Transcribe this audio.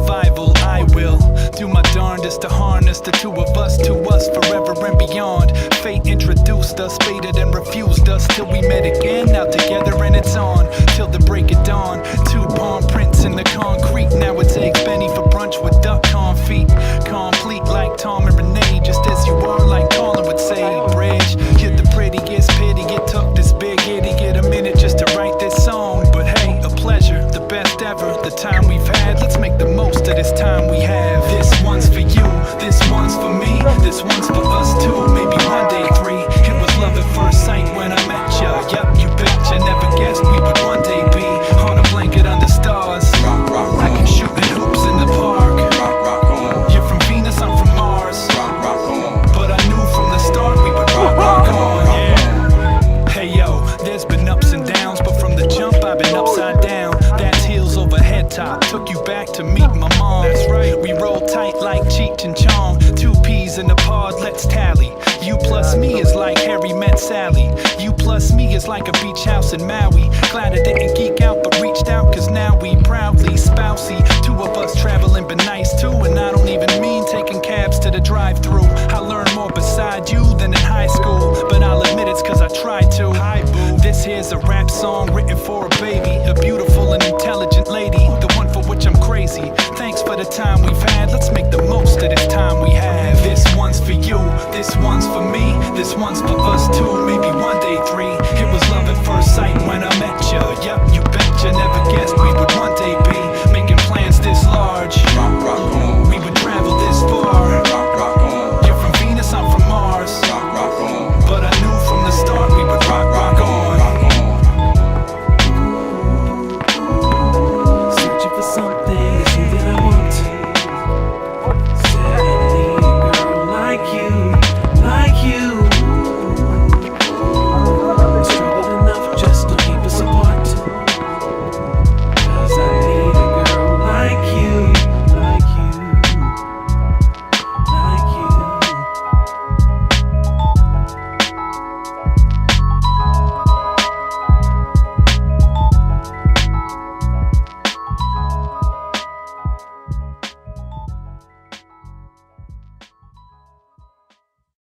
survival. I will do my darndest to harness the two of us to us forever and beyond. Fate introduced us, faded and refused us till we met again. Now together and it's on till the break of dawn. Two palm prints in the concrete. Now it's eggs Benny for brunch with duck confit. Complete like Tom and Renee, just as you are, like Colin would say. Bridge, you're the prettiest pity. It took this big hitty, get a minute just to write this song. But hey, a pleasure, the best ever. The time we've had, let's make the most of this time we have. This one's for you, this one's for me, this one's for us too. Maybe one day three. It was love at first sight when I met ya. Yup, you betcha, never guessed we would one day be on a blanket under stars, like you shooting hoops in the park. You're from Venus, I'm from Mars, but I knew from the start we would rock on. Yeah. Hey yo, there's been ups and downs, but from the jump I've been upside down. That's heels over head top. Took you back to meet my mom. That's right. We roll tight like Cheech and Chong. Two peas in a pod, let's tally. You plus me is like Harry met Sally. You plus me is like a beach house in Maui. Glad I didn't geek out but reached out, cause now we proudly spousey. Two of us traveling but nice too. And I don't even mean taking cabs to the drive-thru. I learned more beside you than in high school, but I'll admit it's cause I tried to. Hi boo, this here's a rap song written for a baby, a beautiful and intelligent lady, the one for which I'm crazy. Thanks for the time we've had.